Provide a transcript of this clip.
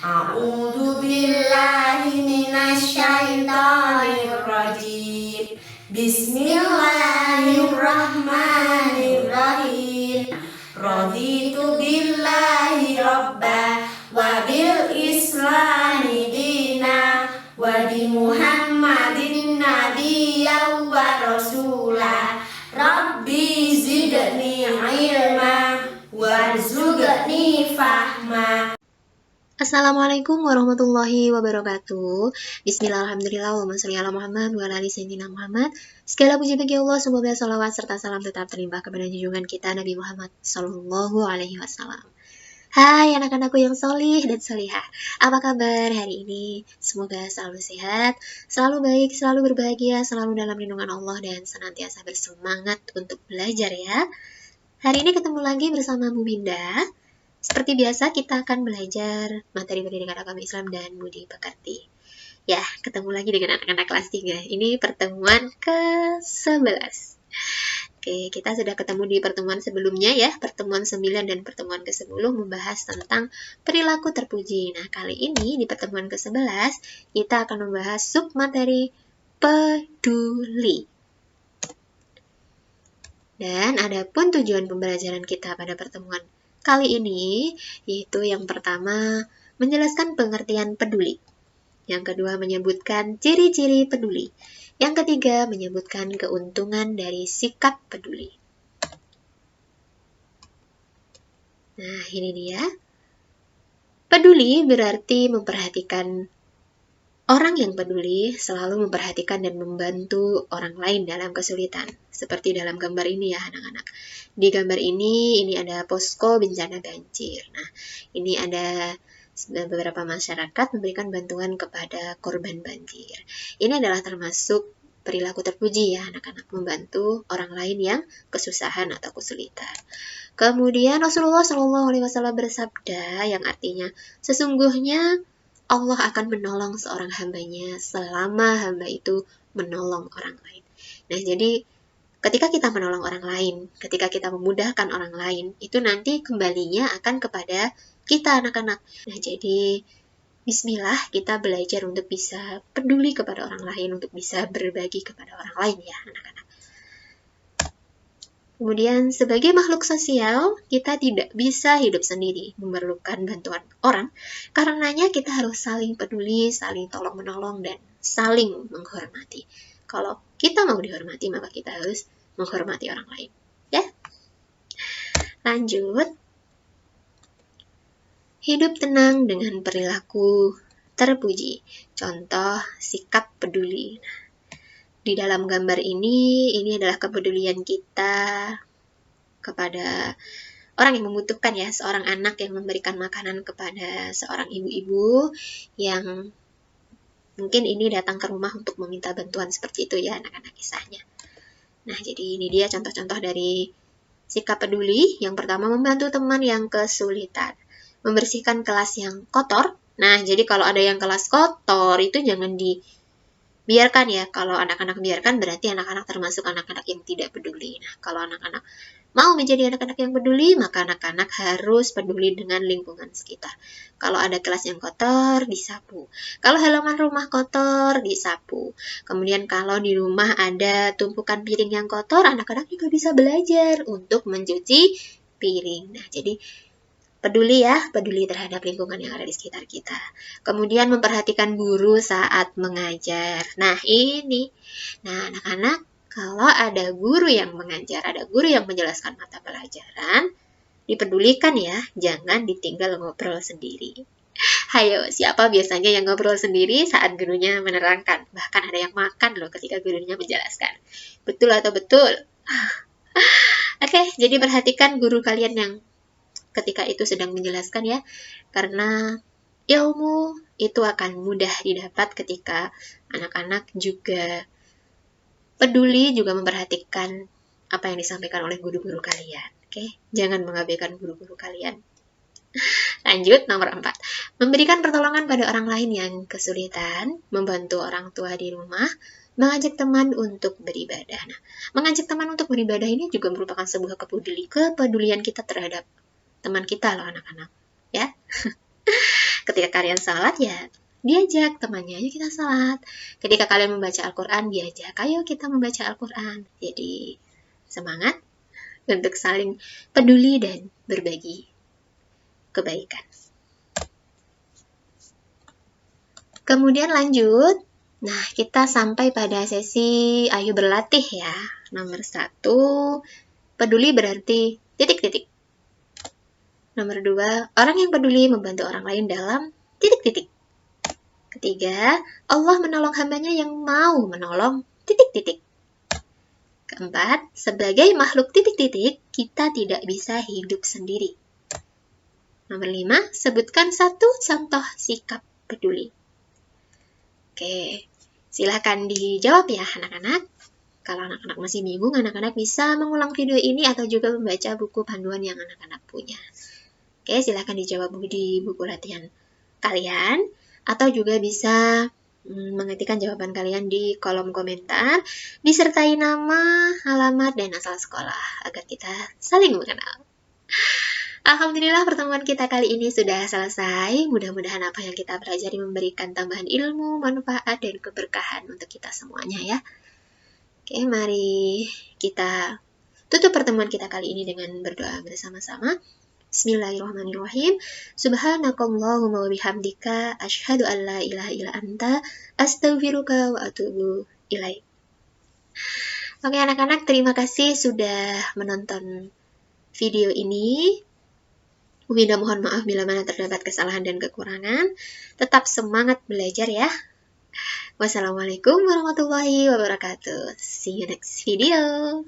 A'udzu billahi minasyaitonir rajim. Bismillahirrahmanirrahim. Raditu billahi robba wa bil islami dina wa bi Muhammadin nabiyyan wa rasula. Rabbi zidni ilma warzuqni fahma. Assalamualaikum warahmatullahi wabarakatuh. Bismillahirrahmanirrahim. Allahumma sholli ala Muhammad wa ala ali sayyidina Muhammad. Segala puji bagi Allah, semoga salawat serta salam tetap terlimpah kepada junjungan kita Nabi Muhammad sallallahu alaihi wasallam. Hai anak-anakku yang solih dan solihah. Apa kabar hari ini? Semoga selalu sehat, selalu baik, selalu berbahagia, selalu dalam lindungan Allah dan senantiasa bersemangat untuk belajar ya. Hari ini ketemu lagi bersama Bu Binda. Seperti biasa, kita akan belajar materi pendidikan agama Islam dan budi pekerti. Ya, ketemu lagi dengan anak-anak kelas 3. Ini pertemuan ke-11. Oke, kita sudah ketemu di pertemuan sebelumnya ya, pertemuan 9 dan pertemuan ke-10 membahas tentang perilaku terpuji. Nah, kali ini di pertemuan ke-11, kita akan membahas submateri peduli. Dan adapun tujuan pembelajaran kita pada pertemuan kali ini, yaitu yang pertama, menjelaskan pengertian peduli. Yang kedua, menyebutkan ciri-ciri peduli. Yang ketiga, menyebutkan keuntungan dari sikap peduli. Nah, ini dia. Peduli berarti memperhatikan. Orang yang peduli selalu memperhatikan dan membantu orang lain dalam kesulitan. Seperti dalam gambar ini ya anak-anak. Di gambar ini ada posko bencana banjir. Nah, ini ada beberapa masyarakat memberikan bantuan kepada korban banjir. Ini adalah termasuk perilaku terpuji ya anak-anak, membantu orang lain yang kesusahan atau kesulitan. Kemudian Rasulullah SAW bersabda yang artinya sesungguhnya Allah akan menolong seorang hambanya selama hamba itu menolong orang lain. Nah, jadi ketika kita menolong orang lain, ketika kita memudahkan orang lain, itu nanti kembalinya akan kepada kita anak-anak. Nah, jadi bismillah kita belajar untuk bisa peduli kepada orang lain, untuk bisa berbagi kepada orang lain ya anak-anak. Kemudian sebagai makhluk sosial, kita tidak bisa hidup sendiri, memerlukan bantuan orang. Karenanya kita harus saling peduli, saling tolong-menolong, dan saling menghormati. Kalau kita mau dihormati, maka kita harus menghormati orang lain. Ya. Lanjut. Hidup tenang dengan perilaku terpuji. Contoh, sikap peduli. Di dalam gambar ini adalah kepedulian kita kepada orang yang membutuhkan ya, seorang anak yang memberikan makanan kepada seorang ibu-ibu yang mungkin ini datang ke rumah untuk meminta bantuan seperti itu ya anak-anak kisahnya. Nah, jadi ini dia contoh-contoh dari sikap peduli. Yang pertama, membantu teman yang kesulitan. Membersihkan kelas yang kotor. Nah, jadi kalau ada yang kelas kotor itu jangan dibiarkan ya. Kalau anak-anak biarkan berarti anak-anak termasuk anak-anak yang tidak peduli. Nah, kalau anak-anak mau menjadi anak-anak yang peduli, maka anak-anak harus peduli dengan lingkungan sekitar. Kalau ada kelas yang kotor, disapu. Kalau halaman rumah kotor, disapu. Kemudian kalau di rumah ada tumpukan piring yang kotor, anak-anak juga bisa belajar untuk mencuci piring. Nah, jadi peduli ya, peduli terhadap lingkungan yang ada di sekitar kita. Kemudian memperhatikan guru saat mengajar. Nah, ini. Nah, anak-anak, kalau ada guru yang mengajar, ada guru yang menjelaskan mata pelajaran, dipedulikan ya, jangan ditinggal ngobrol sendiri. Hayo, siapa biasanya yang ngobrol sendiri saat gurunya menerangkan? Bahkan ada yang makan loh ketika gurunya menjelaskan. Betul atau betul? Oke, jadi perhatikan guru kalian yang ketika itu sedang menjelaskan ya, karena ilmu itu akan mudah didapat ketika anak-anak juga peduli, juga memperhatikan apa yang disampaikan oleh guru-guru kalian. Oke, jangan mengabaikan guru-guru kalian. Lanjut, nomor 4. Memberikan pertolongan pada orang lain yang kesulitan, membantu orang tua di rumah, mengajak teman untuk beribadah. Nah, mengajak teman untuk beribadah ini juga merupakan sebuah kepedulian kita terhadap teman kita loh anak-anak. Ya, ketika kalian salat ya diajak temannya, ayo kita salat. Ketika kalian membaca Al-Quran, diajak, ayo kita membaca Al-Quran. Jadi semangat untuk saling peduli dan berbagi kebaikan. Kemudian lanjut. Nah, kita sampai pada sesi ayo berlatih ya. Nomor 1, peduli berarti titik-titik. Nomor 2, orang yang peduli membantu orang lain dalam titik-titik. Ketiga, Allah menolong hambanya yang mau menolong titik-titik. Keempat, sebagai makhluk titik-titik, kita tidak bisa hidup sendiri. Nomor 5, sebutkan 1 contoh sikap peduli. Oke, silahkan dijawab ya anak-anak. Kalau anak-anak masih bingung, anak-anak bisa mengulang video ini atau juga membaca buku panduan yang anak-anak punya. Oke, silahkan dijawab di buku latihan kalian, atau juga bisa mengetikkan jawaban kalian di kolom komentar, disertai nama, alamat, dan asal sekolah, agar kita saling mengenal. Alhamdulillah pertemuan kita kali ini sudah selesai. Mudah-mudahan apa yang kita pelajari memberikan tambahan ilmu, manfaat, dan keberkahan untuk kita semuanya ya. Oke, mari kita tutup pertemuan kita kali ini dengan berdoa bersama-sama. Bismillahirrahmanirrahim. Subhanakallahumma wa bihamdika asyhadu an la ilaha illa anta astaghfiruka wa atubu ilaik. Oke anak-anak, terima kasih sudah menonton video ini. Winda mohon maaf bila mana terdapat kesalahan dan kekurangan. Tetap semangat belajar ya. Wassalamualaikum warahmatullahi wabarakatuh. See you next video.